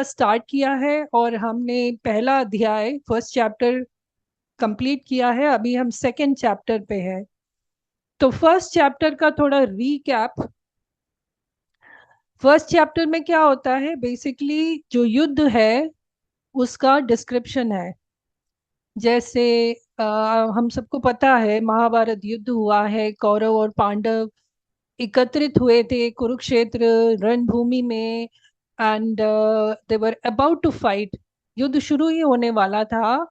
Start किया है और हमने पहला अध्याय फर्स्ट चैप्टर कंप्लीट किया है। अभी हम सेकंड चैप्टर पे है। तो फर्स्ट चैप्टर का थोड़ा रीकैप। फर्स्ट चैप्टर में क्या होता है, बेसिकली जो युद्ध है उसका डिस्क्रिप्शन है। जैसे हम सबको पता है महाभारत युद्ध हुआ है, कौरव और पांडव एकत्रित हुए थे कुरुक्षेत्र रणभूमि में। And they were about to fight. युद्ध शुरू ही होने वाला था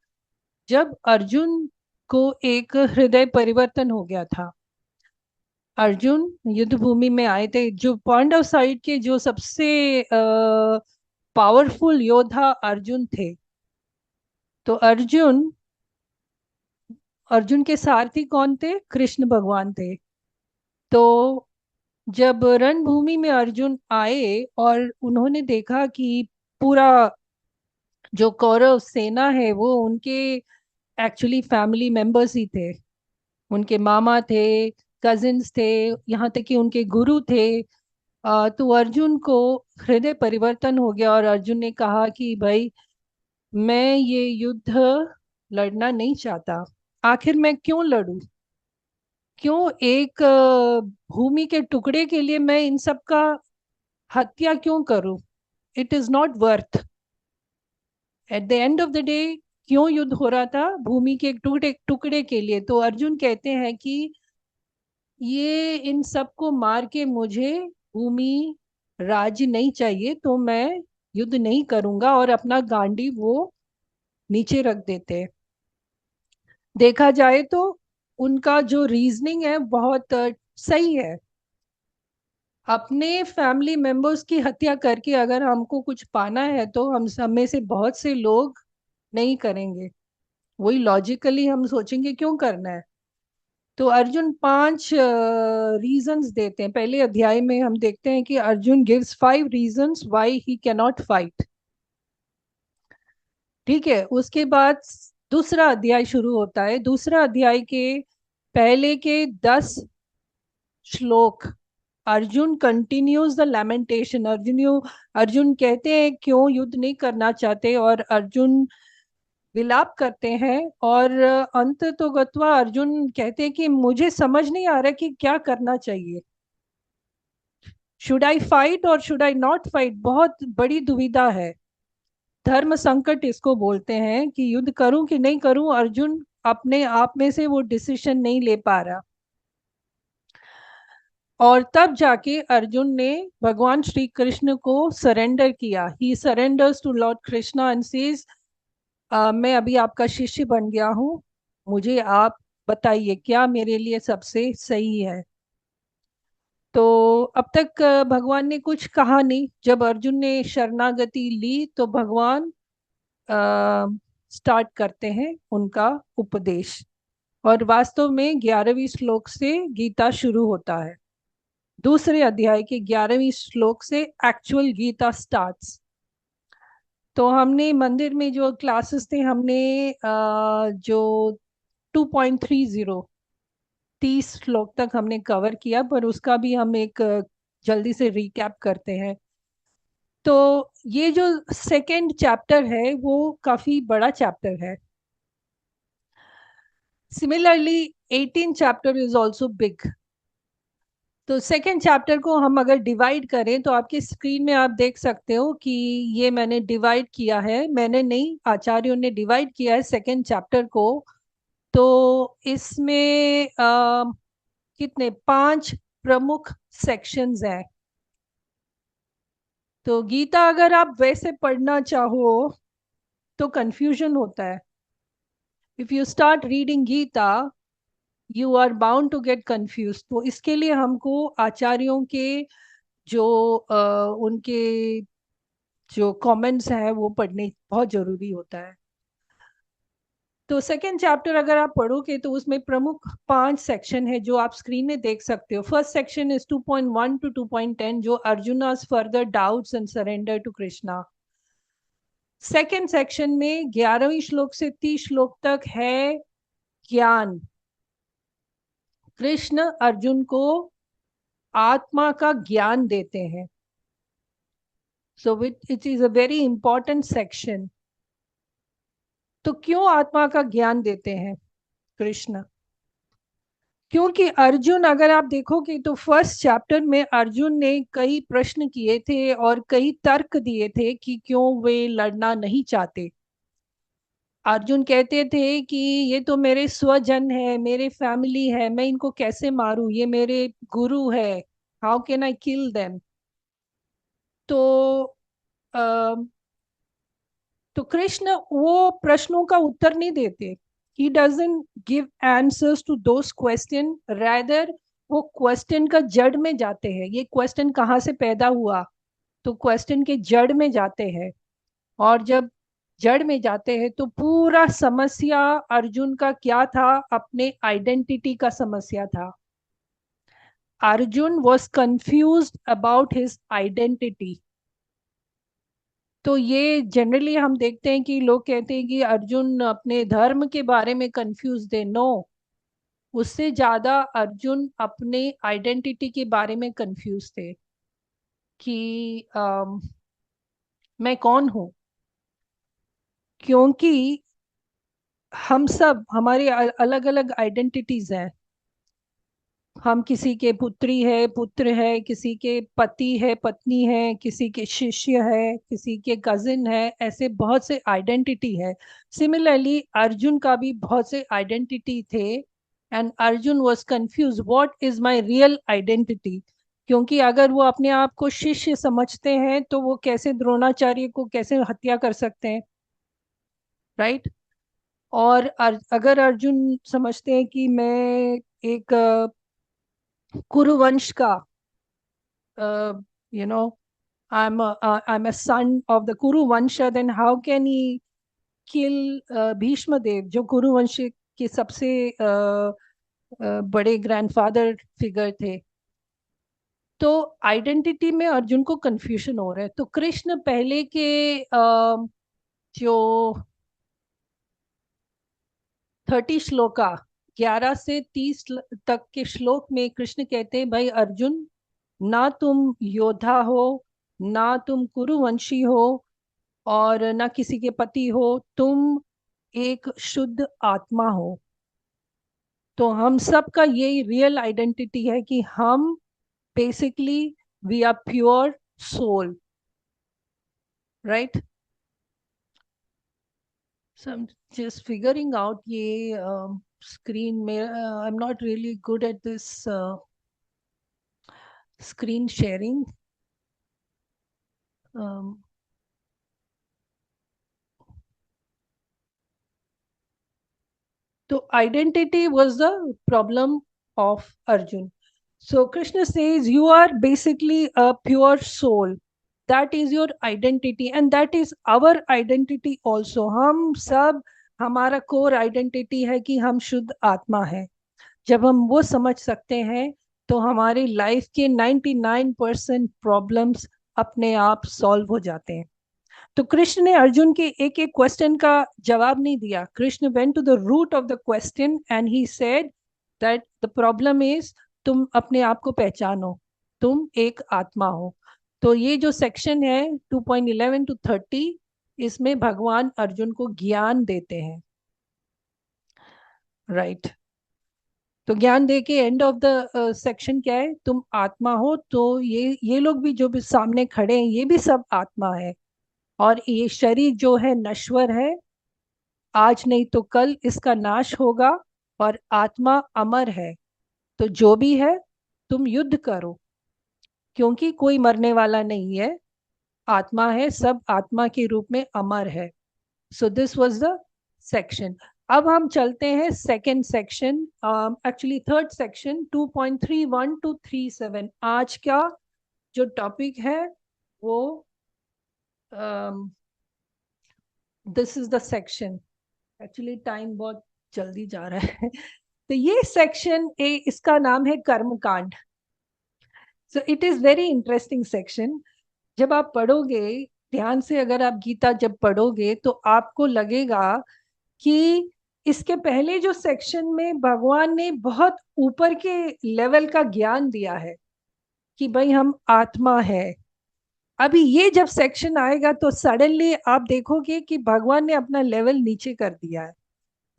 जब अर्जुन को एक हृदय परिवर्तन हो गया था। अर्जुन युद्ध भूमि में आए थे। जो पांडव साइड के जो सबसे पावरफुल योद्धा अर्जुन थे। तो अर्जुन के सारथी कौन थे? कृष्ण भगवान थे। तो जब रणभूमि में अर्जुन आए और उन्होंने देखा कि पूरा जो कौरव सेना है वो उनके एक्चुअली फैमिली मेंबर्स ही थे। उनके मामा थे, कजिन्स थे, यहाँ तक कि उनके गुरु थे। तो अर्जुन को हृदय परिवर्तन हो गया और अर्जुन ने कहा कि भाई, मैं ये युद्ध लड़ना नहीं चाहता। आखिर मैं क्यों लड़ूं? क्यों एक भूमि के टुकड़े के लिए मैं इन सब का हत्या क्यों करूं? It is not worth. At the end of the day क्यों युद्ध हो रहा था? भूमि के एक टुकड़े टुकड़े के लिए। तो अर्जुन कहते हैं कि ये इन सबको मार के मुझे भूमि राज्य नहीं चाहिए, तो मैं युद्ध नहीं करूंगा, और अपना गांडी वो नीचे रख देते हैं। देखा जाए तो उनका जो रीजनिंग है बहुत सही है। अपने फैमिली मेंबर्स की हत्या करके अगर हमको कुछ पाना है तो हम में से बहुत से लोग नहीं करेंगे। वही लॉजिकली हम सोचेंगे क्यों करना है। तो अर्जुन 5 रीजंस देते हैं। पहले अध्याय में हम देखते हैं कि Arjun gives 5 reasons why he can not fight. ठीक है, उसके बाद दूसरा अध्याय शुरू होता है। दूसरा अध्याय के पहले के 10 श्लोक अर्जुन कंटिन्यूज द लैमेंटेशन। अर्जुन कहते हैं क्यों युद्ध नहीं करना चाहते, और अर्जुन विलाप करते हैं। और अंत तो गत्वा अर्जुन कहते हैं कि मुझे समझ नहीं आ रहा कि क्या करना चाहिए। शुड आई फाइट और शुड आई नॉट फाइट? बहुत बड़ी दुविधा है। धर्म संकट इसको बोलते हैं कि युद्ध करूं कि नहीं करूं। अर्जुन अपने आप में से वो डिसीजन नहीं ले पा रहा। और तब जाके अर्जुन ने भगवान श्री कृष्ण को सरेंडर किया। He surrenders to Lord Krishna and says, मैं अभी आपका शिष्य बन गया हूँ। मुझे आप बताइए क्या मेरे लिए सबसे सही है। तो अब तक भगवान ने कुछ कहा नहीं। जब अर्जुन ने शरणागति ली तो भगवान स्टार्ट करते हैं उनका उपदेश। और वास्तव में 11वीं श्लोक से गीता शुरू होता है। दूसरे अध्याय के 11वीं श्लोक से एक्चुअल गीता स्टार्ट्स। तो हमने मंदिर में जो क्लासेस थे, हमने जो 2.30 30 श्लोक तक हमने कवर किया, पर उसका भी हम एक जल्दी से रिकैप करते हैं। तो ये जो सेकंड चैप्टर है वो काफी बड़ा चैप्टर है। Similarly 18 chapter is also big. तो सेकेंड चैप्टर को हम अगर डिवाइड करें तो आपकी स्क्रीन में आप देख सकते हो कि ये मैंने डिवाइड किया है। मैंने नहीं, आचार्यों ने डिवाइड किया है सेकेंड चैप्टर को। तो इसमें कितने 5 प्रमुख सेक्शंस हैं। तो गीता अगर आप वैसे पढ़ना चाहो तो कंफ्यूजन होता है। If you start reading Gita you are bound to get confuse. तो इसके लिए हमको आचार्यों के जो उनके जो कमेंट्स हैं वो पढ़ने बहुत जरूरी होता है। तो सेकेंड चैप्टर अगर आप पढ़ोगे तो उसमें प्रमुख 5 सेक्शन है जो आप स्क्रीन में देख सकते हो। फर्स्ट सेक्शन इज 2.1 टू 2.10, जो Arjuna's further doubts and surrender to Krishna. Second section में 11वीं श्लोक से 30 श्लोक तक है ज्ञान। कृष्ण अर्जुन को आत्मा का ज्ञान देते हैं। So it is a very important section. तो क्यों आत्मा का ज्ञान देते हैं कृष्ण? क्योंकि अर्जुन, अगर आप देखोगे तो फर्स्ट चैप्टर में अर्जुन ने कई प्रश्न किए थे और कई तर्क दिए थे कि क्यों वे लड़ना नहीं चाहते। अर्जुन कहते थे कि ये तो मेरे स्वजन है, मेरे फैमिली है, मैं इनको कैसे मारूं, ये मेरे गुरु है, how can I kill them. तो तो कृष्ण वो प्रश्नों का उत्तर नहीं देते। He doesn't give answers to those question, rather वो क्वेश्चन का जड़ में जाते हैं। ये क्वेश्चन कहाँ से पैदा हुआ, तो क्वेश्चन के जड़ में जाते हैं। और जब जड़ में जाते हैं तो पूरा समस्या अर्जुन का क्या था, अपने आइडेंटिटी का समस्या था। Arjun was confused about his identity. तो ये जनरली हम देखते हैं कि लोग कहते हैं कि अर्जुन अपने धर्म के बारे में कंफ्यूज थे। नो, उससे ज्यादा अर्जुन अपने आइडेंटिटी के बारे में कंफ्यूज थे कि मैं कौन हूँ। क्योंकि हम सब, हमारी अलग अलग आइडेंटिटीज हैं। हम किसी के पुत्री है, पुत्र है, किसी के पति है, पत्नी है, किसी के शिष्य है, किसी के कजिन है, ऐसे बहुत से आइडेंटिटी है। सिमिलरली अर्जुन का भी बहुत से आइडेंटिटी थे and Arjun was confuse what is my real identity. क्योंकि अगर वो अपने आप को शिष्य समझते हैं तो वो कैसे द्रोणाचार्य को कैसे हत्या कर सकते हैं, राइट? और अगर अर्जुन समझते हैं कि मैं एक कुरुवंश का, you know, I'm a son of the Kuru Vansha, then how can he kill Bhishma Dev, जो कुरु वंश के सबसे बड़े ग्रैंडफादर फिगर थे। तो आइडेंटिटी में अर्जुन को कंफ्यूजन हो रहा है। तो कृष्ण पहले के जो 30 श्लोका, 11 से 30 तक के श्लोक में कृष्ण कहते हैं, भाई अर्जुन, ना तुम योद्धा हो, ना तुम कुरुवंशी हो, और ना किसी के पति हो, तुम एक शुद्ध आत्मा हो। तो हम सब का यही रियल आइडेंटिटी है कि हम basically we are pure soul, right? So I am just figuring out ये स्क्रीन में, I am not really good at this screen sharing. So identity was the problem of Arjun. So Krishna says, you are basically a pure soul. That is your identity and that is our identity also. हम सब, हमारा core identity है कि हम शुद्ध आत्मा है। जब हम वो समझ सकते हैं तो हमारी लाइफ के 99% प्रॉब्लम्स अपने आप सॉल्व हो जाते हैं। तो कृष्ण ने अर्जुन के एक एक क्वेश्चन का जवाब नहीं दिया। Krishna went to the root of the question and he said that the problem is, तुम अपने आप को पहचानो, तुम एक आत्मा हो। तो ये जो सेक्शन है 2.11 to 30, इसमें भगवान अर्जुन को ज्ञान देते हैं, राइट? तो ज्ञान दे के एंड ऑफ द सेक्शन क्या है, तुम आत्मा हो। तो ये लोग भी जो भी सामने खड़े हैं, ये भी सब आत्मा है। और ये शरीर जो है नश्वर है, आज नहीं तो कल इसका नाश होगा, और आत्मा अमर है। तो जो भी है, तुम युद्ध करो, क्योंकि कोई मरने वाला नहीं है, आत्मा है, सब आत्मा के रूप में अमर है। So this was the section. अब हम चलते हैं second section, actually third section, 2.31 to 37। आज का जो टॉपिक है वो this is the section. Actually time बहुत जल्दी जा रहा है। तो ये सेक्शन ए, इसका नाम है कर्मकांड। So it is very interesting section. जब आप पढ़ोगे ध्यान से, अगर आप गीता जब पढ़ोगे तो आपको लगेगा कि इसके पहले जो सेक्शन में भगवान ने बहुत ऊपर के लेवल का ज्ञान दिया है कि भाई हम आत्मा है, अभी ये जब सेक्शन आएगा तो सडनली आप देखोगे कि भगवान ने अपना लेवल नीचे कर दिया है।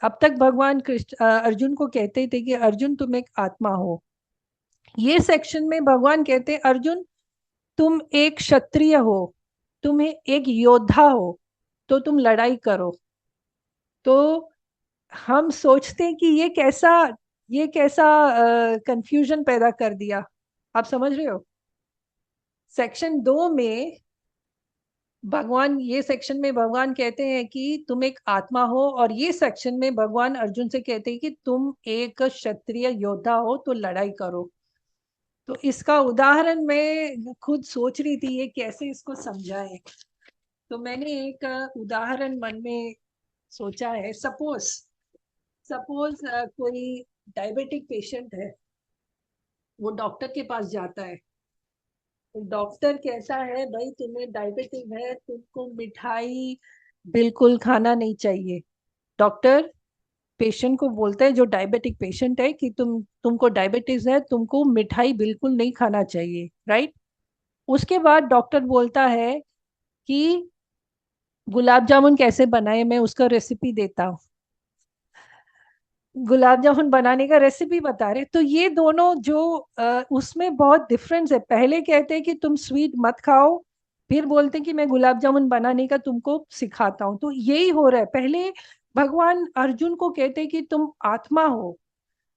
अब तक भगवान कृष्ण अर्जुन को कहते थे कि अर्जुन तुम एक आत्मा हो। ये सेक्शन में भगवान कहते हैं अर्जुन तुम एक क्षत्रिय हो, तुम्हें एक योद्धा हो, तो तुम लड़ाई करो। तो हम सोचते हैं कि ये कैसा कंफ्यूजन पैदा कर दिया। आप समझ रहे हो? सेक्शन 2 में भगवान, ये सेक्शन में भगवान कहते हैं कि तुम एक आत्मा हो, और ये सेक्शन में भगवान अर्जुन से कहते हैं कि तुम एक क्षत्रिय योद्धा हो, तो लड़ाई करो। तो इसका उदाहरण मैं खुद सोच रही थी ये कैसे इसको समझाएं। तो मैंने एक उदाहरण मन में सोचा है। सपोज सपोज कोई डायबिटिक पेशेंट है, वो डॉक्टर के पास जाता है। तो डॉक्टर कहता है भाई तुम्हें डायबिटिक है, तुमको मिठाई बिल्कुल खाना नहीं चाहिए। डॉक्टर पेशेंट को बोलता है, जो डायबिटिक पेशेंट है, कि तुमको डायबिटीज है, तुमको मिठाई बिल्कुल नहीं खाना चाहिए, राइट। उसके बाद डॉक्टर बोलता है कि गुलाब जामुन कैसे बनाए, मैं उसका रेसिपी देता हूँ। गुलाब जामुन बनाने का रेसिपी बता रहे। तो ये दोनों जो उसमें बहुत डिफरेंस है। पहले कहते हैं कि तुम स्वीट मत खाओ, फिर बोलते हैं कि मैं गुलाब जामुन बनाने का तुमको सिखाता हूँ। तो यही हो रहा है। पहले भगवान अर्जुन को कहते हैं कि तुम आत्मा हो,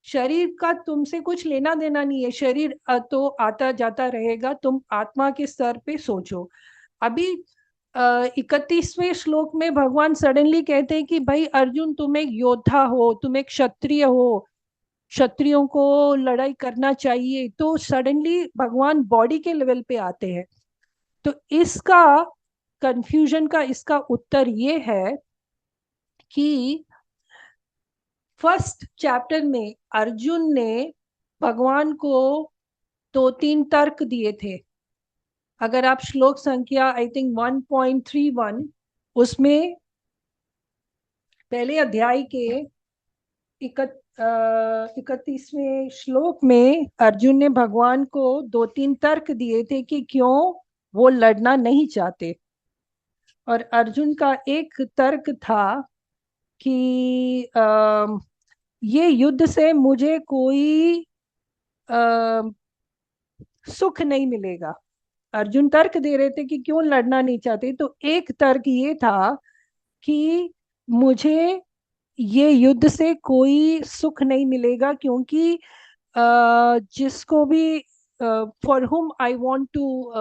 शरीर का तुमसे कुछ लेना देना नहीं है, शरीर तो आता जाता रहेगा, तुम आत्मा के स्तर पे सोचो। अभी 31वें श्लोक में भगवान सडनली कहते हैं कि भाई अर्जुन तुम एक योद्धा हो, तुम एक क्षत्रिय हो, क्षत्रियों को लड़ाई करना चाहिए। तो सडनली भगवान बॉडी के लेवल पे आते हैं। तो इसका कंफ्यूजन का इसका उत्तर ये है कि फर्स्ट चैप्टर में अर्जुन ने भगवान को 2-3 तर्क दिए थे। अगर आप श्लोक संख्या आई थिंक 1.31, उसमें पहले अध्याय के 31वें श्लोक में अर्जुन ने भगवान को 2-3 तर्क दिए थे कि क्यों वो लड़ना नहीं चाहते। और अर्जुन का एक तर्क था कि ये युद्ध से मुझे कोई सुख नहीं मिलेगा। अर्जुन तर्क दे रहे थे कि क्यों लड़ना नहीं चाहते। तो एक तर्क ये था कि मुझे ये युद्ध से कोई सुख नहीं मिलेगा, क्योंकि जिसको भी for whom I want to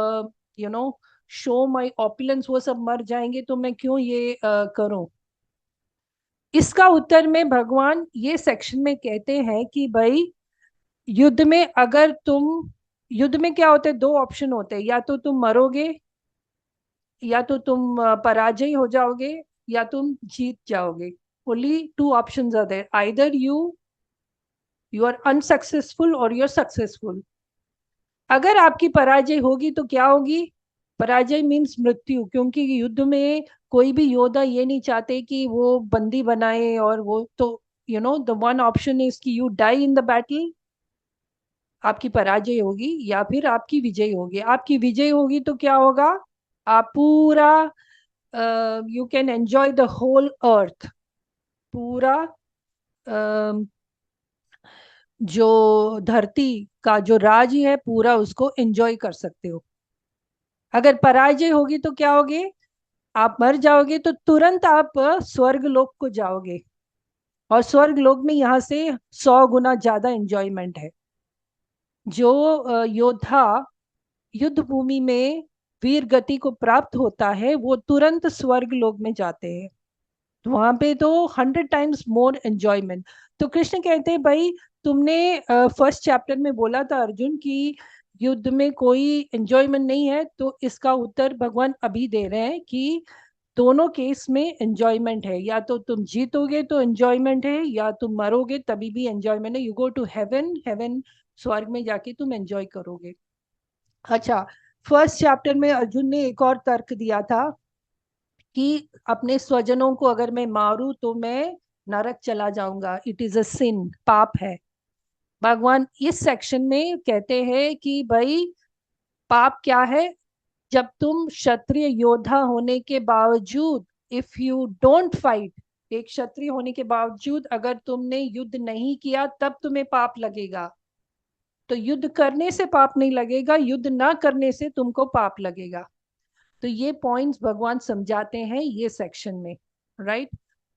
you know show my opulence, वो सब मर जाएंगे, तो मैं क्यों ये करूं। इसका उत्तर में भगवान ये सेक्शन में कहते हैं कि भाई युद्ध में अगर तुम, युद्ध में क्या होता है, 2 ऑप्शन होते हैं, या तो तुम मरोगे, या तो तुम पराजय हो जाओगे, या तुम जीत जाओगे। Only 2 options are there, either you are unsuccessful और यू आर सक्सेसफुल। अगर आपकी पराजय होगी तो क्या होगी? पराजय मीन्स मृत्यु, क्योंकि युद्ध में कोई भी योद्धा ये नहीं चाहते कि वो बंदी बनाए, और वो तो द वन ऑप्शन इज कि you die in the battle. आपकी पराजय होगी या फिर आपकी विजय होगी। आपकी विजय होगी तो क्या होगा? आप पूरा you can enjoy the whole earth, पूरा जो धरती का जो राज है पूरा उसको एंजॉय कर सकते हो। अगर पराजय होगी तो क्या होगे? आप मर जाओगे, तो तुरंत आप स्वर्ग लोक को जाओगे, और स्वर्ग लोक में यहाँ से 100 गुना ज्यादा एंजॉयमेंट है। जो योद्धा युद्ध भूमि में वीर गति को प्राप्त होता है, वो तुरंत स्वर्ग लोक में जाते हैं। तो वहां पे तो 100 टाइम्स मोर एंजॉयमेंट। तो कृष्ण कहते हैं भाई तुमने फर्स्ट चैप्टर में बोला था अर्जुन कि युद्ध में कोई एंजॉयमेंट नहीं है, तो इसका उत्तर भगवान अभी दे रहे हैं कि दोनों केस में एंजॉयमेंट है। या तो तुम जीतोगे तो एंजॉयमेंट है, या तुम मरोगे तभी भी एंजॉयमेंट है। You go to heaven, heaven स्वर्ग में जाके तुम एंजॉय करोगे। अच्छा, फर्स्ट चैप्टर में अर्जुन ने एक और तर्क दिया था कि अपने स्वजनों को अगर मैं मारूं तो मैं नरक चला जाऊंगा, इट इज अ सिन, पाप है। भगवान इस सेक्शन में कहते हैं कि भाई पाप क्या है? जब तुम क्षत्रिय योद्धा होने के बावजूद, इफ यू डोंट फाइट, एक क्षत्रिय होने के बावजूद अगर तुमने युद्ध नहीं किया तब तुम्हें पाप लगेगा। तो युद्ध करने से पाप नहीं लगेगा, युद्ध ना करने से तुमको पाप लगेगा। तो ये पॉइंट्स भगवान समझाते हैं ये सेक्शन में, राइट।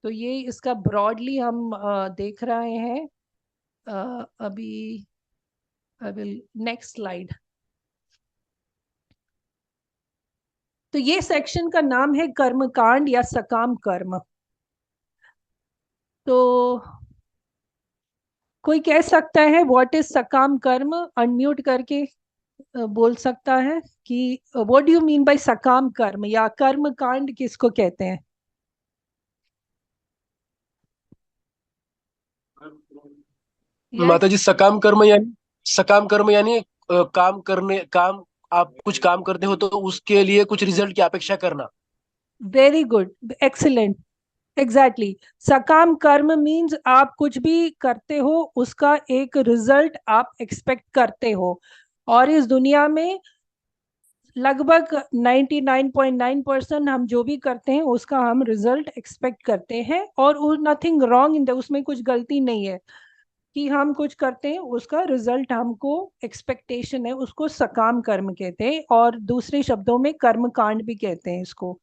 तो ये इसका ब्रॉडली हम देख रहे हैं अभी। आई नेक्स्ट स्लाइड। तो ये सेक्शन का नाम है कर्मकांड या सकाम कर्म। तो कोई कह सकता है व्हाट इज सकाम कर्म, अनम्यूट करके बोल सकता है कि what do you mean by सकाम कर्म या कर्म कांड किसको कहते हैं? माता यस, जी, सकाम कर्म यानी काम करने, काम, आप कुछ काम करते हो तो उसके लिए कुछ रिजल्ट की अपेक्षा करना। Very good, excellent, exactly. सकाम कर्म मीन्स आप कुछ भी करते हो उसका एक रिजल्ट आप एक्सपेक्ट करते हो। और इस दुनिया में लगभग 99.9% हम जो भी करते हैं उसका हम रिजल्ट एक्सपेक्ट करते हैं, और नथिंग रॉन्ग इन द, उसमें कुछ गलती नहीं है कि हम कुछ करते हैं उसका रिजल्ट हमको एक्सपेक्टेशन है, उसको सकाम कर्म कहते हैं, और दूसरे शब्दों में कर्म कांड भी कहते हैं इसको।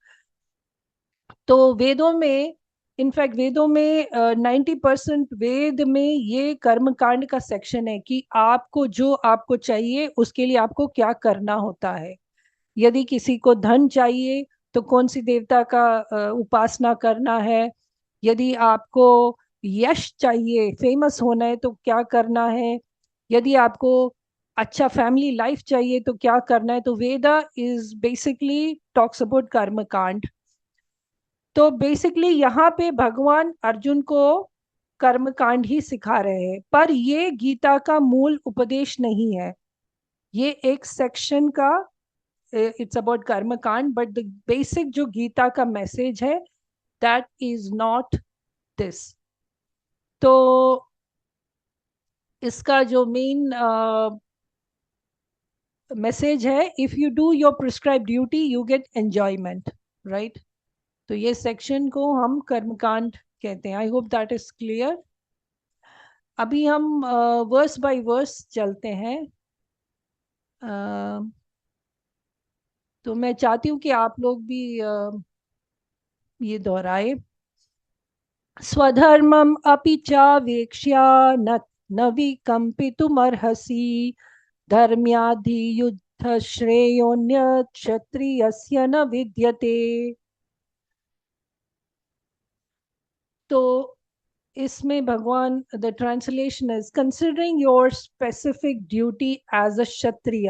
तो वेदों में, इनफैक्ट वेदों में 90% वेद में ये कर्म कांड का सेक्शन है कि आपको जो आपको चाहिए उसके लिए आपको क्या करना होता है। यदि किसी को धन चाहिए तो कौन सी देवता का उपासना करना है। यदि आपको यश चाहिए, फेमस होना है तो क्या करना है। यदि आपको अच्छा फैमिली लाइफ चाहिए तो क्या करना है। तो वेदा इज बेसिकली टॉक्स अबाउट कर्म कांड। तो बेसिकली यहाँ पे भगवान अर्जुन को कर्म कांड ही सिखा रहे हैं, पर ये गीता का मूल उपदेश नहीं है। ये एक सेक्शन का, इट्स अबाउट कर्म कांड, बट द बेसिक जो गीता का मैसेज है दैट इज नॉट दिस। तो इसका जो मेन मैसेज है, if you do your prescribe duty you get enjoyment, right. तो ये सेक्शन को हम कर्मकांड कहते हैं। I hope that is clear. अभी हम वर्स बाय वर्स चलते हैं। अ, तो मैं चाहती हूँ कि आप लोग भी ये दोहराए। स्वधर्मम अपि चावेक्ष्या न न विकम्पितुमर्हसि धर्म्याधियुद्ध श्रेयोन्य क्षत्रियस्य न विद्यते। तो इसमें भगवान, the translation is considering your specific duty as a kshatriya,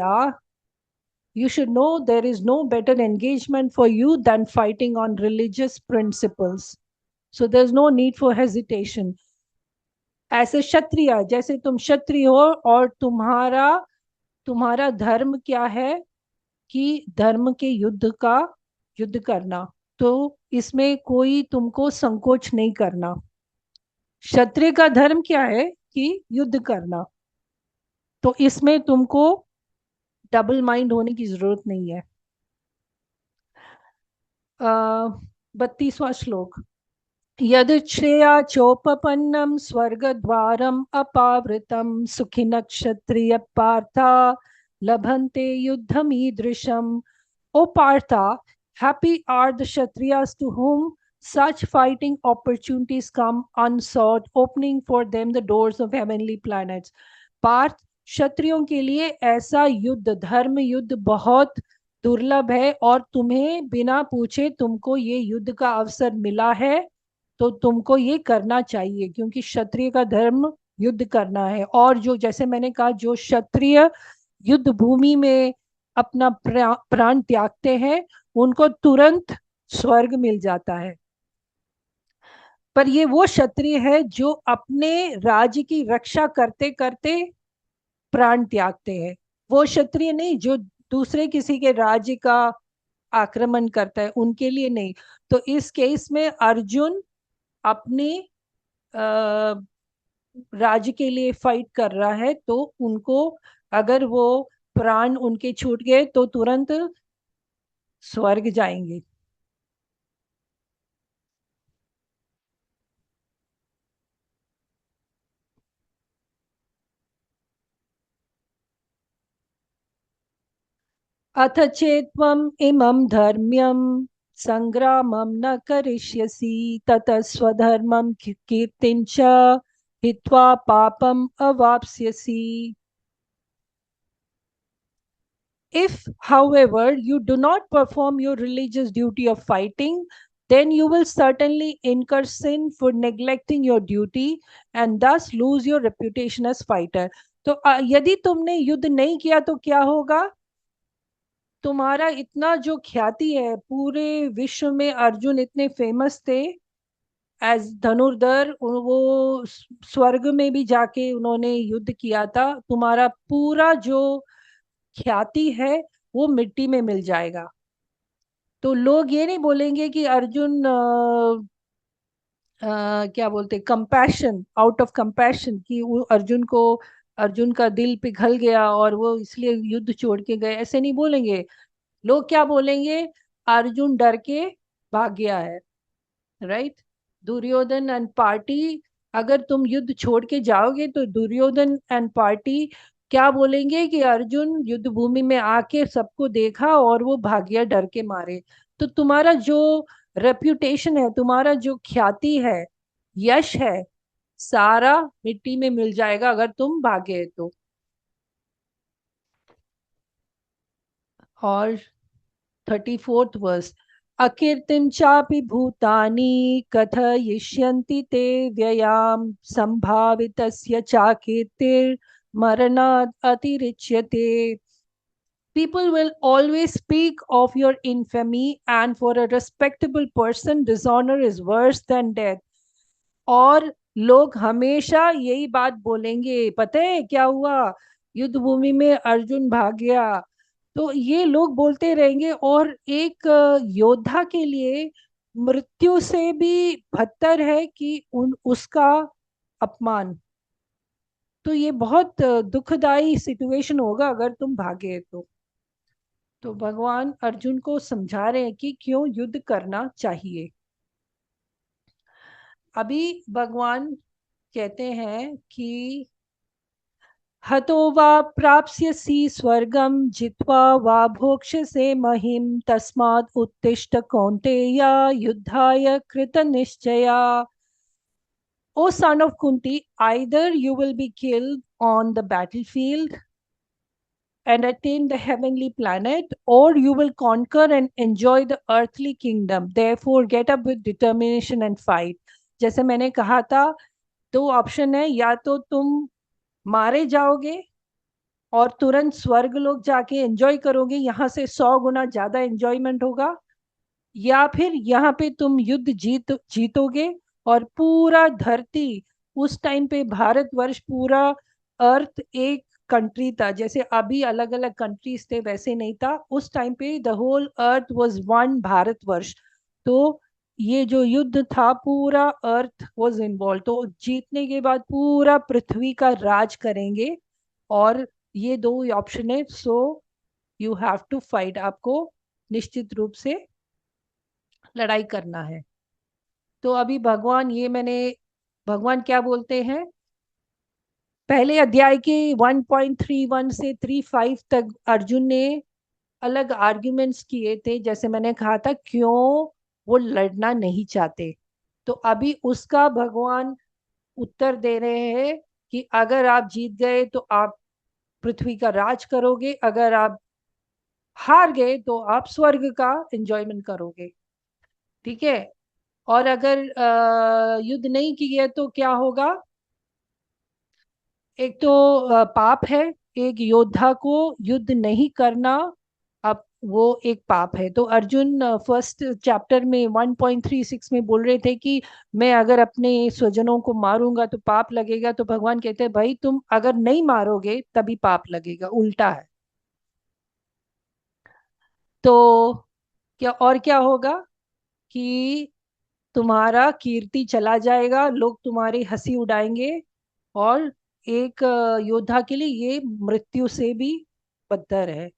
you should know there is no better engagement for you than fighting on religious principles. So there's no need for hesitation. ऐसे क्षत्रिय, जैसे तुम क्षत्रिय हो और तुम्हारा तुम्हारा धर्म क्या है कि धर्म के युद्ध करना, तो इसमें कोई तुमको संकोच नहीं करना। क्षत्रिय का धर्म क्या है कि युद्ध करना, तो इसमें तुमको डबल माइंड होने की जरूरत नहीं है। 32वां श्लोक। यदृच्छया चोपपन्नं स्वर्गद्वारम् अपावृतं सुखिनः क्षत्रिय पार्था लभन्ते युद्धमीदृशम्। O Partha, happy are the Kshatriyas to whom such fighting opportunities come unsought, opening for them the doors of heavenly planets. Partha, क्षत्रियों के लिए ऐसा युद्ध, धर्म युद्ध बहुत दुर्लभ है, और तुम्हें बिना पूछे तुमको ये युद्ध का अवसर मिला है, तो तुमको ये करना चाहिए, क्योंकि क्षत्रिय का धर्म युद्ध करना है। और जो, जैसे मैंने कहा, जो क्षत्रिय युद्ध भूमि में अपना प्राण त्यागते हैं उनको तुरंत स्वर्ग मिल जाता है। पर ये वो क्षत्रिय है जो अपने राज्य की रक्षा करते करते प्राण त्यागते हैं। वो क्षत्रिय नहीं जो दूसरे किसी के राज्य का आक्रमण करता है, उनके लिए नहीं। तो इस केस में अर्जुन अपनी राज्य के लिए फाइट कर रहा है, तो उनको, अगर वो प्राण उनके छूट गए तो तुरंत स्वर्ग जाएंगे। अथ चेत्त्वम् इमं धर्म्यं संग्रामं न करिष्यसि ततः स्वधर्मं कीर्तिं च हित्वा पापम् अवाप्स्यसि। If, however, you do not perform your religious duty of fighting, then you will certainly incur sin for neglecting your duty and thus lose your reputation as fighter. तो यदि तुमने युद्ध नहीं किया तो क्या होगा? तुम्हारा इतना जो ख्याति है पूरे विश्व में, अर्जुन इतने फेमस थे एज धनुर्धर, वो स्वर्ग में भी जाके उन्होंने युद्ध किया था, तुम्हारा पूरा जो ख्याति है वो मिट्टी में मिल जाएगा। तो लोग ये नहीं बोलेंगे कि अर्जुन क्या बोलते, कंपैशन, आउट ऑफ कंपैशन, कि वो अर्जुन को, अर्जुन का दिल पिघल गया और वो इसलिए युद्ध छोड़ के गए, ऐसे नहीं बोलेंगे। लोग क्या बोलेंगे? अर्जुन डर के भाग गया है। राइट। दुर्योधन एंड पार्टी, अगर तुम युद्ध छोड़ के जाओगे तो दुर्योधन एंड पार्टी क्या बोलेंगे कि अर्जुन युद्ध भूमि में आके सबको देखा और वो भाग गया डर के मारे। तो तुम्हारा जो रेप्यूटेशन है, तुम्हारा जो ख्याति है, यश है, सारा मिट्टी में मिल जाएगा अगर तुम भागे तो। और 34th वर्स, अकीर्तिं चापि भूतानि कथयिष्यन्ति ते व्ययाम संभावितस्य चाकीर्तिर मरणात् अतिरिच्यते। People will always speak of your infamy, and for a respectable person, dishonor is worse than death. और लोग हमेशा यही बात बोलेंगे, पता है क्या हुआ? युद्ध भूमि में अर्जुन भाग गया। तो ये लोग बोलते रहेंगे, और एक योद्धा के लिए मृत्यु से भी बदतर है कि उसका अपमान। तो ये बहुत दुखदाई सिचुएशन होगा अगर तुम भागे तो भगवान अर्जुन को समझा रहे हैं कि क्यों युद्ध करना चाहिए। अभी भगवान कहते हैं कि हतो वा प्राप्स्यसि स्वर्गं जित्वा वा भोक्ष्यसे महिं तस्मात् उत्तिष्ठ कौन्तेय युद्धाय कृतनिश्चया। O son of Kunti, either you will be killed on the battlefield and attain the heavenly planet, or you will conquer and enjoy the earthly kingdom. Therefore, get up with determination and fight. जैसे मैंने कहा था, दो option है, या तो तुम मारे जाओगे और तुरंत स्वर्ग लोग जाके एंजॉय करोगे, यहाँ से 100 गुना ज्यादा एंजॉयमेंट होगा, या फिर यहाँ पे तुम युद्ध जीतोगे और पूरा धरती, उस टाइम पे भारतवर्ष, पूरा अर्थ एक कंट्री था। जैसे अभी अलग अलग कंट्रीज थे वैसे नहीं था, उस टाइम पे the whole earth was one Bharatvarsha. तो ये जो युद्ध था पूरा अर्थ वाज इन्वॉल्व, तो जीतने के बाद पूरा पृथ्वी का राज करेंगे। और ये दो ऑप्शन है, so you have to fight, आपको निश्चित रूप से लड़ाई करना है। तो अभी भगवान, ये मैंने, भगवान क्या बोलते हैं, पहले अध्याय के 1.31 से 35 तक अर्जुन ने अलग आर्ग्यूमेंट्स किए थे, जैसे मैंने कहा था क्यों वो लड़ना नहीं चाहते। तो अभी उसका भगवान उत्तर दे रहे हैं कि अगर आप जीत गए तो आप पृथ्वी का राज करोगे, अगर आप हार गए तो आप स्वर्ग का एंजॉयमेंट करोगे। ठीक है। और अगर युद्ध नहीं किए तो क्या होगा? एक तो पाप है, एक योद्धा को युद्ध नहीं करना, अब वो एक पाप है। तो अर्जुन फर्स्ट चैप्टर में 1.36 में बोल रहे थे कि मैं अगर अपने स्वजनों को मारूंगा तो पाप लगेगा, तो भगवान कहते हैं भाई तुम अगर नहीं मारोगे तभी पाप लगेगा, उल्टा है। तो क्या, और क्या होगा कि तुम्हारा कीर्ति चला जाएगा, लोग तुम्हारी हंसी उड़ाएंगे, और एक योद्धा के लिए ये मृत्यु से भी बदतर है।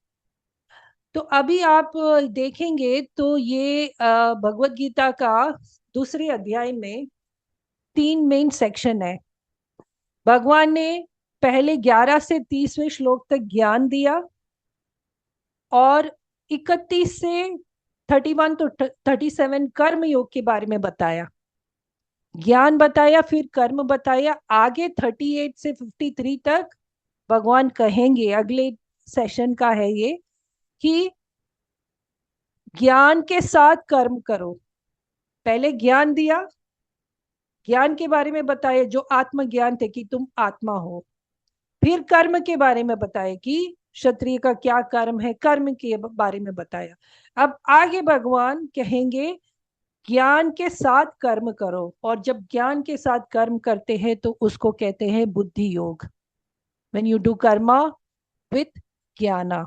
तो अभी आप देखेंगे तो ये भगवत गीता का दूसरे अध्याय में 3 मेन सेक्शन है। भगवान ने पहले 11 से 30वें श्लोक तक ज्ञान दिया, और 31 से 31 तो 37 कर्म योग के बारे में बताया। ज्ञान बताया, फिर कर्म बताया। आगे 38 से 53 तक भगवान कहेंगे, अगले सेशन का है ये, कि ज्ञान के साथ कर्म करो। पहले ज्ञान दिया, ज्ञान के बारे में बताया जो आत्मज्ञान थे कि तुम आत्मा हो। फिर कर्म के बारे में बताया कि क्षत्रिय का क्या कर्म है, कर्म के बारे में बताया। अब आगे भगवान कहेंगे ज्ञान के साथ कर्म करो, और जब ज्ञान के साथ कर्म करते हैं तो उसको कहते हैं बुद्धि योग। When you do Karma with ज्ञाना,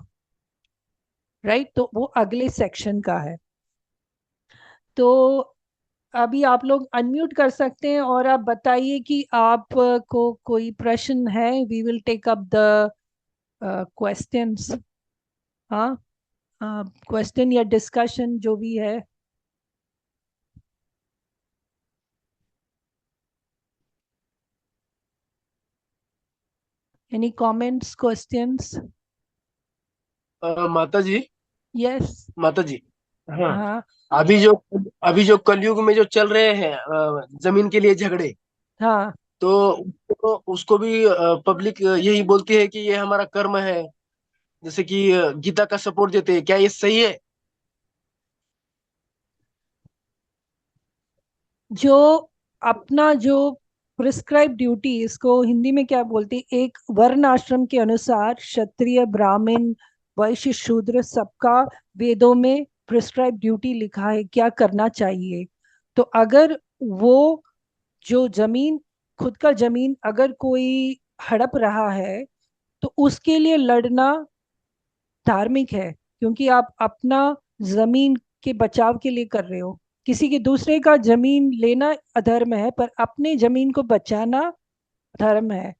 राइट। तो वो अगले सेक्शन का है। तो अभी आप लोग अनम्यूट कर सकते हैं और आप बताइए कि आपको कोई प्रश्न है। We will take up the questions. हाँ, क्वेश्चन या डिस्कशन जो भी है। Any comments, questions? माता जी, यस। माता जी। हाँ। हाँ अभी जो अभी जो कलयुग में जो चल रहे हैं जमीन के लिए झगड़े, हाँ। तो उसको भी पब्लिक यही बोलती है कि ये हमारा कर्म है। जैसे कि गीता का सपोर्ट देते हैं, क्या ये सही है? जो अपना जो प्रिस्क्राइब ड्यूटी, इसको हिंदी में क्या बोलते हैं, एक वर्ण आश्रम के अनुसार क्षत्रिय, ब्राह्मण, वैश्य, शूद्र, सबका वेदों में प्रिस्क्राइब ड्यूटी लिखा है क्या करना चाहिए। तो अगर वो जो जमीन, खुद का जमीन अगर कोई हड़प रहा है तो उसके लिए लड़ना धार्मिक है, क्योंकि आप अपना जमीन के बचाव के लिए कर रहे हो। किसी के दूसरे का जमीन लेना अधर्म है, पर अपने जमीन को बचाना धर्म है।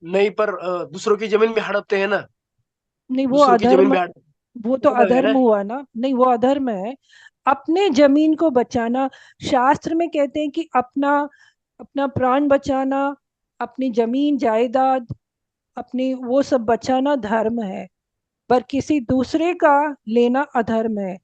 नहीं, पर दूसरों की जमीन में हड़पते हैं ना। नहीं, वो दूसरों की जमीन अधर्म। में हड़प वो तो अलग है अधर्म ना। हुआ ना। नहीं, वो अधर्म है। अपने जमीन को बचाना, शास्त्र में कहते हैं कि अपना अपना प्राण बचाना, अपनी जमीन जायदाद, अपनी वो सब बचाना धर्म है, पर किसी दूसरे का लेना अधर्म है।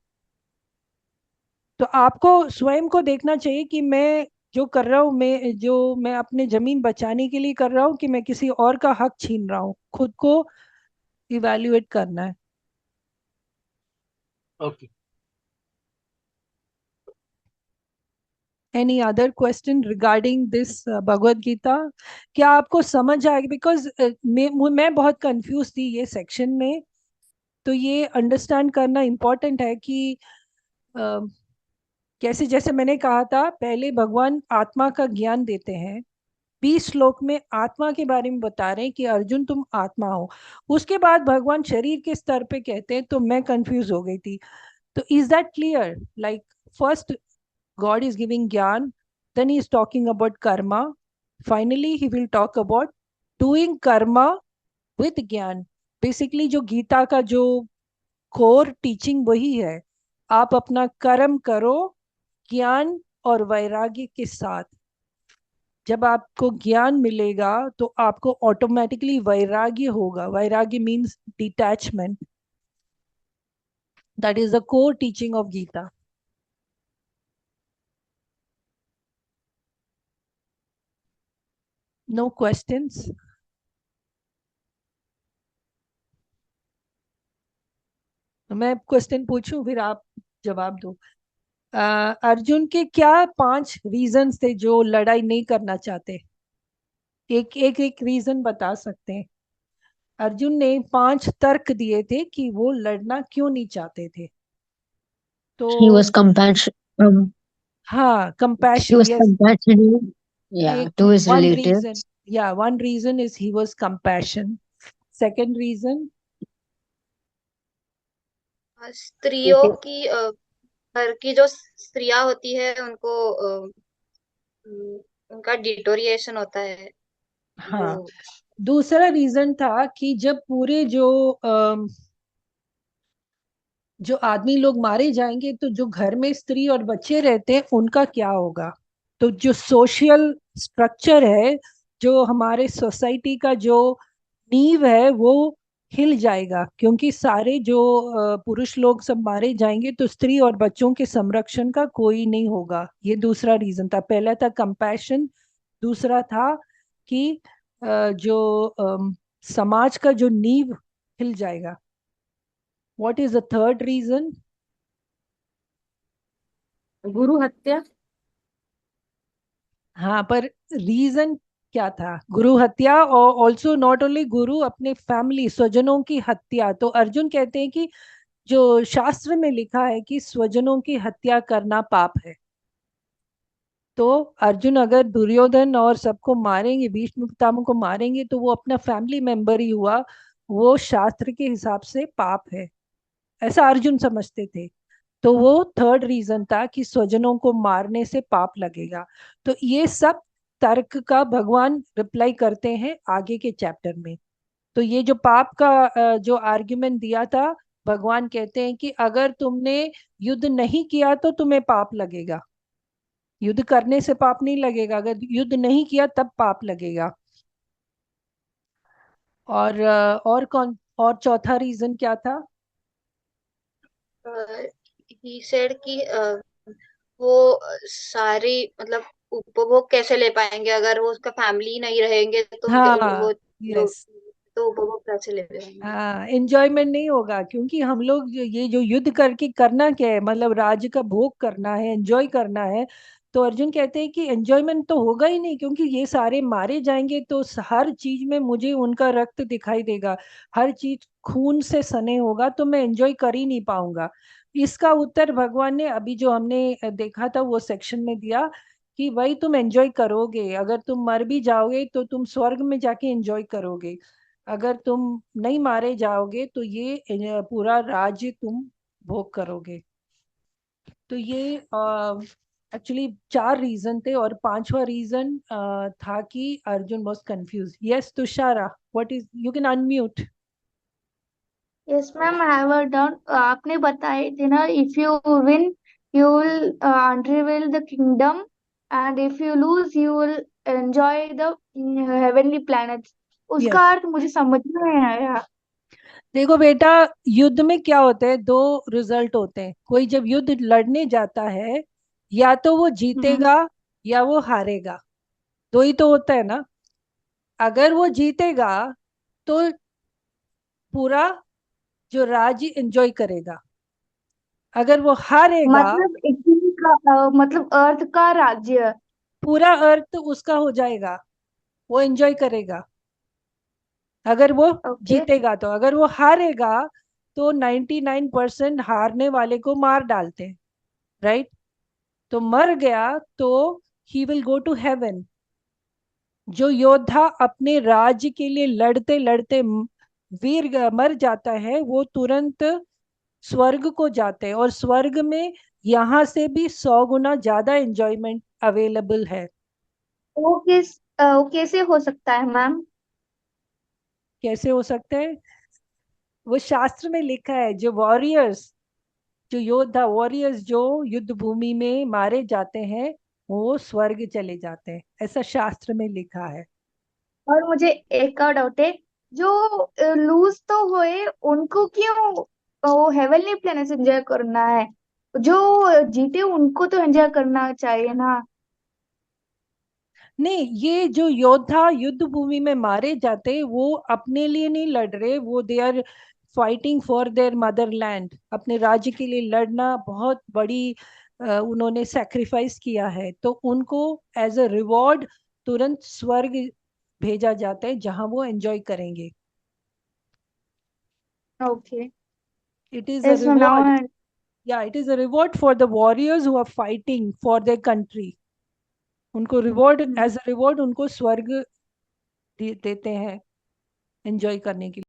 तो आपको स्वयं को देखना चाहिए कि मैं जो कर रहा हूँ, मैं अपने जमीन बचाने के लिए कर रहा हूँ कि मैं किसी और का हक छीन रहा हूँ। खुद को इवैल्यूएट करना है। Okay. Any other question regarding this Bhagavad Gita? क्या आपको समझ आएगी? बिकॉज मैं बहुत कंफ्यूज थी ये सेक्शन में। तो ये अंडरस्टैंड करना इम्पोर्टेंट है कि कैसे, जैसे मैंने कहा था, पहले भगवान आत्मा का ज्ञान देते हैं। 20 श्लोक में आत्मा के बारे में बता रहे हैं कि अर्जुन तुम आत्मा हो। उसके बाद भगवान शरीर के स्तर पे कहते हैं, तो मैं कंफ्यूज हो गई थी। तो is that clear? Like, first God is giving gyan, then he is talking about karma, finally he will talk about doing karma with gyan. Basically जो गीता का जो कोर टीचिंग वही है, आप अपना कर्म करो ज्ञान और वैराग्य के साथ। जब आपको ज्ञान मिलेगा तो आपको ऑटोमेटिकली वैराग्य होगा। Vairagya means detachment. That is the core teaching of Gita. No questions? मैं क्वेश्चन पूछूं, फिर आप जवाब दो। अर्जुन के क्या 5 रीजंस थे जो लड़ाई नहीं करना चाहते? एक एक एक रीजन बता सकते हैं? अर्जुन ने 5 तर्क दिए थे कि वो लड़ना क्यों नहीं चाहते थे। तो He was compassion. हाँ, He compassion, was yes. compassionate, yeah, एक to his one reason, relatives. या one reason is he was compassion. Second reason? स्त्रियों की घर की जो स्त्रियां होती है उनको उनका डिटोरिएशन होता है वो। हाँ, दूसरा रीजन था कि जब पूरे जो आदमी लोग मारे जाएंगे तो जो घर में स्त्री और बच्चे रहते हैं उनका क्या होगा। तो जो सोशल स्ट्रक्चर है, जो हमारे सोसाइटी का जो नींव है वो हिल जाएगा, क्योंकि सारे जो पुरुष लोग सब मारे जाएंगे तो स्त्री और बच्चों के संरक्षण का कोई नहीं होगा। ये दूसरा रीजन था। पहला था कंपैशन, दूसरा था कि जो समाज का जो नींव हिल जाएगा। What is the third reason? गुरु हत्या। हाँ, पर रीजन क्या था? गुरु हत्या, और ऑल्सो नॉट ओनली गुरु, अपने फैमिली स्वजनों की हत्या। तो अर्जुन कहते हैं कि जो शास्त्र में लिखा है कि स्वजनों की हत्या करना पाप है। तो अर्जुन अगर दुर्योधन और सबको मारेंगे, भीष्म पितामह को मारेंगे, तो वो अपना फैमिली मेंबर ही हुआ, वो शास्त्र के हिसाब से पाप है, ऐसा अर्जुन समझते थे। तो वो थर्ड रीजन था कि स्वजनों को मारने से पाप लगेगा। तो ये सब तर्क का भगवान रिप्लाई करते हैं आगे के चैप्टर में। तो ये जो पाप का जो आर्ग्यूमेंट दिया था, भगवान कहते हैं कि अगर तुमने युद्ध नहीं किया तो तुम्हें पाप लगेगा, युद्ध करने से पाप नहीं लगेगा, अगर युद्ध नहीं किया तब पाप लगेगा। और कौन, और चौथा रीजन क्या था? ही सेड कि वो सारी मतलब उपभोग कैसे ले पाएंगे अगर वो उसका फैमिली नहीं रहेंगे तो हाँ, वो जो यस। तो उपभोग कैसे ले पाएंगे। हाँ, एंजॉयमेंट नहीं होगा, क्योंकि हम लोग ये जो युद्ध करके करना क्या है, मतलब राज्य का भोग करना है, एंजॉय करना है। तो अर्जुन कहते हैं कि एंजॉयमेंट तो होगा ही नहीं, क्योंकि ये सारे मारे जाएंगे तो हर चीज में मुझे उनका रक्त दिखाई देगा, हर चीज खून से सने होगा, तो मैं एंजॉय कर ही नहीं पाऊंगा। इसका उत्तर भगवान ने अभी जो हमने देखा था वो सेक्शन में दिया कि भाई तुम एंजॉय करोगे, अगर तुम मर भी जाओगे तो तुम स्वर्ग में जाके एंजॉय करोगे, अगर तुम नहीं मारे जाओगे तो ये पूरा राज्य तुम भोग करोगे। तो ये एक्चुअली चार रीजन थे, और पांचवा रीजन था कि Arjun was confuse. Yes Thushara, what is, you can unmute. Yes ma'am, I have done. आपने बताए थे ना, if you win you will अनरिवील the kingdom, and if you lose you will enjoy the heavenly planets. उसका yes, अर्थ मुझे समझ में नहीं आया। देखो बेटा, युद्ध में क्या होता है, दो रिजल्ट होते हैं। कोई जब युद्ध लड़ने जाता है, या तो वो हम्म। जीतेगा या वो हारेगा, दो ही तो होता है ना। अगर वो जीतेगा तो पूरा जो राज्य एंजॉय करेगा, अगर वो हारेगा मतलब इटली का मतलब अर्थ का राज्य। पूरा अर्थ उसका हो जाएगा, वो एंजॉय करेगा अगर वो ओके। जीतेगा। तो अगर वो हारेगा तो 99% हारने वाले को मार डालते हैं, राइट? तो मर गया तो he will go to heaven. जो योद्धा अपने राज्य के लिए लड़ते लड़ते मर जाता है, वो तुरंत स्वर्ग को जाते हैं, और स्वर्ग में यहाँ से भी 100 गुना ज्यादा एंजॉयमेंट अवेलेबल है। वो कैसे हो सकता है मैम? कैसे हो सकते हैं? वो शास्त्र में लिखा है, जो वॉरियर्स, जो योद्धा वॉरियर्स जो युद्ध भूमि में मारे जाते हैं वो स्वर्ग चले जाते हैं, ऐसा शास्त्र में लिखा है। और मुझे एक और डाउट है, जो लूज तो हुए उनको क्यों वो हेवनली प्लेनेट एंजॉय करना है? जो जीते उनको तो एंजॉय करना चाहिए ना। नहीं, ये जो योद्धा युद्ध भूमि में मारे जाते वो अपने लिए नहीं लड़ रहे, वो they are fighting for their motherland, अपने राज्य के लिए लड़ना बहुत बड़ी उन्होंने सैक्रिफाइस किया है, तो उनको एज अ रिवॉर्ड तुरंत स्वर्ग भेजा जाता है जहां वो एंजॉय करेंगे। Okay. It is a so now. Reward, या it is a reward for the warriors who are fighting for their country. उनको रिवॉर्ड, एज अ रिवॉर्ड उनको स्वर्ग देते हैं एंजॉय करने के लिए।